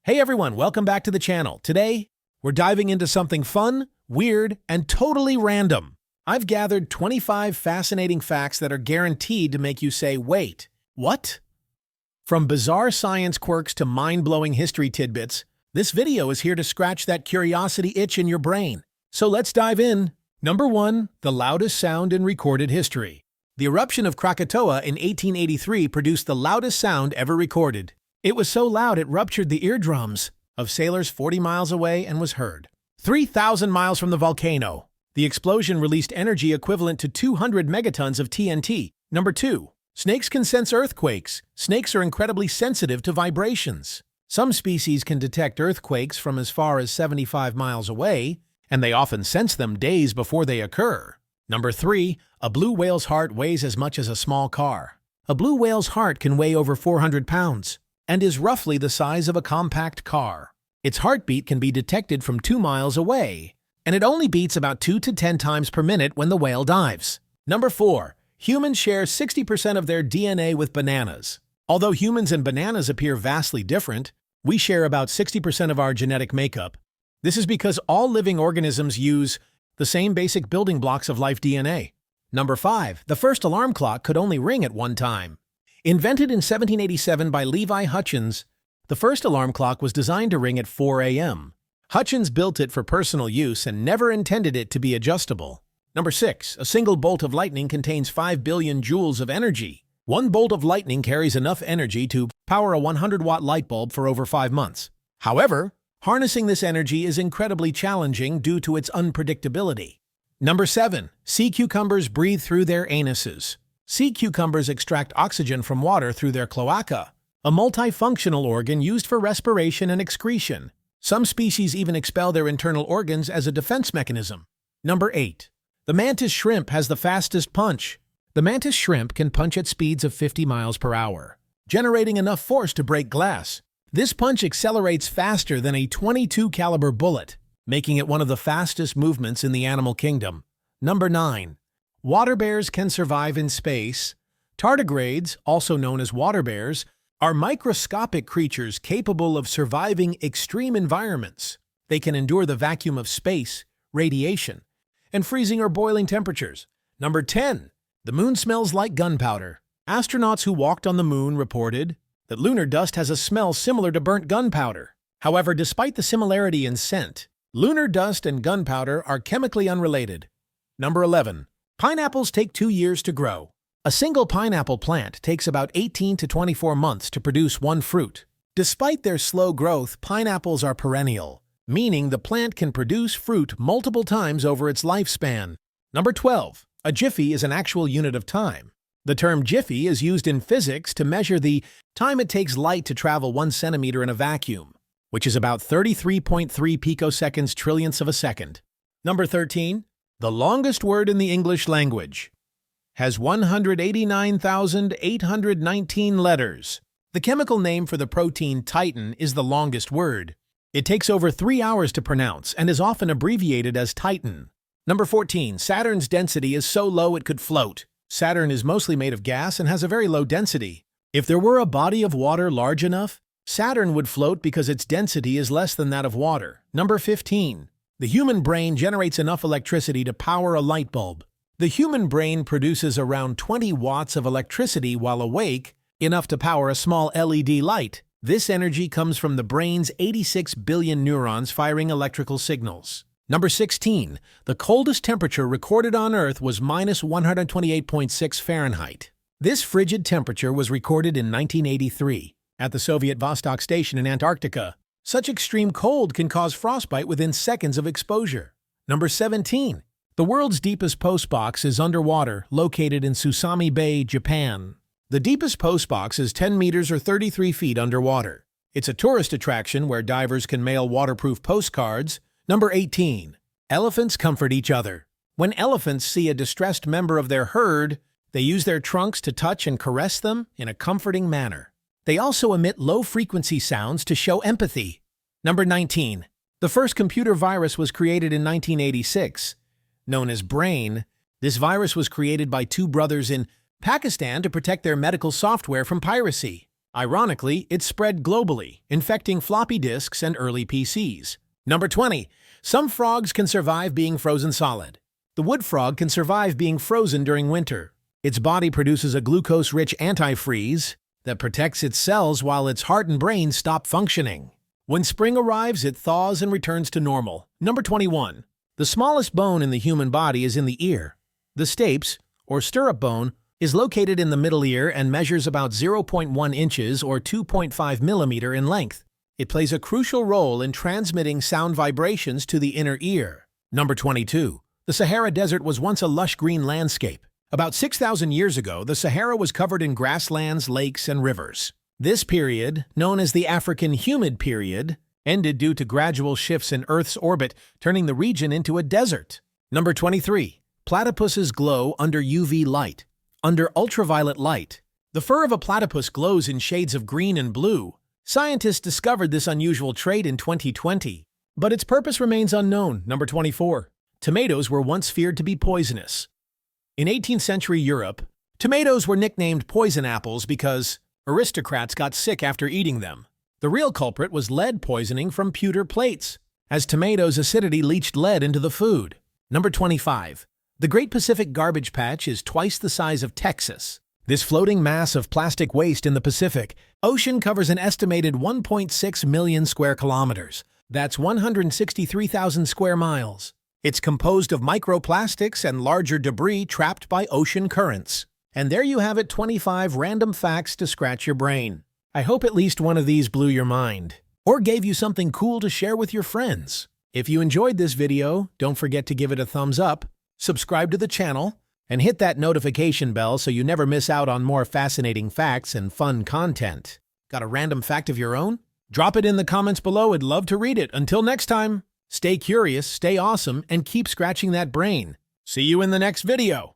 Hey everyone, welcome back to the channel. Today, we're diving into something fun, weird, and totally random. I've gathered 25 fascinating facts that are guaranteed to make you say, wait, what? From bizarre science quirks to mind-blowing history tidbits, this video is here to scratch that curiosity itch in your brain. So let's dive in. Number 1. The loudest sound in recorded history. The eruption of Krakatoa in 1883 produced the loudest sound ever recorded. It was so loud it ruptured the eardrums of sailors 40 miles away and was heard. 3,000 miles from the volcano, the explosion released energy equivalent to 200 megatons of TNT. Number 2. Snakes can sense earthquakes. Snakes are incredibly sensitive to vibrations. Some species can detect earthquakes from as far as 75 miles away, and they often sense them days before they occur. Number 3. A blue whale's heart weighs as much as a small car. A blue whale's heart can weigh over 400 pounds and is roughly the size of a compact car. Its heartbeat can be detected from 2 miles away, and it only beats about 2 to 10 times per minute when the whale dives. Number 4. Humans share 60% of their DNA with bananas. Although humans and bananas appear vastly different, we share about 60% of our genetic makeup. This is because all living organisms use the same basic building blocks of life DNA. Number 5. The first alarm clock could only ring at one time. Invented in 1787 by Levi Hutchins, the first alarm clock was designed to ring at 4 a.m. Hutchins built it for personal use and never intended it to be adjustable. Number 6. A single bolt of lightning contains 5 billion joules of energy. One bolt of lightning carries enough energy to power a 100-watt light bulb for over 5 months. However, harnessing this energy is incredibly challenging due to its unpredictability. Number 7. Sea cucumbers breathe through their anuses. Sea cucumbers extract oxygen from water through their cloaca, a multifunctional organ used for respiration and excretion. Some species even expel their internal organs as a defense mechanism. Number 8. The mantis shrimp has the fastest punch. The mantis shrimp can punch at speeds of 50 miles per hour, generating enough force to break glass. This punch accelerates faster than a .22 caliber bullet, making it one of the fastest movements in the animal kingdom. Number 9. Water bears can survive in space. Tardigrades, also known as water bears, are microscopic creatures capable of surviving extreme environments. They can endure the vacuum of space, radiation, and freezing or boiling temperatures. Number 10. The moon smells like gunpowder. Astronauts who walked on the moon reported that lunar dust has a smell similar to burnt gunpowder. However, despite the similarity in scent, lunar dust and gunpowder are chemically unrelated. Number 11. Pineapples take 2 years to grow. A single pineapple plant takes about 18 to 24 months to produce one fruit. Despite their slow growth, pineapples are perennial, meaning the plant can produce fruit multiple times over its lifespan. Number 12. A jiffy is an actual unit of time. The term jiffy is used in physics to measure the time it takes light to travel 1 centimeter in a vacuum, which is about 33.3 picoseconds trillionths of a second. Number 13. The longest word in the English language has 189,819 letters. The chemical name for the protein titin is the longest word. It takes over 3 hours to pronounce and is often abbreviated as titan. Number 14. Saturn's density is so low it could float. Saturn is mostly made of gas and has a very low density. If there were a body of water large enough, Saturn would float because its density is less than that of water. Number 15. The human brain generates enough electricity to power a light bulb. The human brain produces around 20 watts of electricity while awake, enough to power a small LED light. This energy comes from the brain's 86 billion neurons firing electrical signals. Number 16. The coldest temperature recorded on Earth was -128.6 Fahrenheit. This frigid temperature was recorded in 1983 at the Soviet Vostok Station in Antarctica. Such extreme cold can cause frostbite within seconds of exposure. Number 17. The world's deepest postbox is underwater, located in Susami Bay, Japan. The deepest postbox is 10 meters or 33 feet underwater. It's a tourist attraction where divers can mail waterproof postcards. Number 18. Elephants comfort each other. When elephants see a distressed member of their herd, they use their trunks to touch and caress them in a comforting manner. They also emit low-frequency sounds to show empathy. Number 19. The first computer virus was created in 1986. Known as Brain, this virus was created by 2 brothers in Pakistan to protect their medical software from piracy. Ironically, it spread globally, infecting floppy disks and early PCs. Number 20. Some frogs can survive being frozen solid. The wood frog can survive being frozen during winter. Its body produces a glucose-rich antifreeze that protects its cells while its heart and brain stop functioning. When spring arrives, it thaws and returns to normal. Number 21. The smallest bone in the human body is in the ear. The stapes, or stirrup bone, is located in the middle ear and measures about 0.1 inches or 2.5 millimeter in length. It plays a crucial role in transmitting sound vibrations to the inner ear. Number 22. The Sahara Desert was once a lush green landscape. About 6,000 years ago, the Sahara was covered in grasslands, lakes, and rivers. This period, known as the African Humid Period, ended due to gradual shifts in Earth's orbit, turning the region into a desert. Number 23. Platypuses glow under UV light. Under ultraviolet light, the fur of a platypus glows in shades of green and blue. Scientists discovered this unusual trait in 2020, but its purpose remains unknown. Number 24. Tomatoes were once feared to be poisonous. In 18th century Europe, tomatoes were nicknamed poison apples because aristocrats got sick after eating them. The real culprit was lead poisoning from pewter plates, as tomatoes' acidity leached lead into the food. Number 25. The Great Pacific Garbage Patch is twice the size of Texas. This floating mass of plastic waste in the Pacific Ocean covers an estimated 1.6 million square kilometers. That's 163,000 square miles. It's composed of microplastics and larger debris trapped by ocean currents. And there you have it, 25 random facts to scratch your brain. I hope at least one of these blew your mind, or gave you something cool to share with your friends. If you enjoyed this video, don't forget to give it a thumbs up, subscribe to the channel, and hit that notification bell so you never miss out on more fascinating facts and fun content. Got a random fact of your own? Drop it in the comments below. I'd love to read it. Until next time, stay curious, stay awesome, and keep scratching that brain. See you in the next video.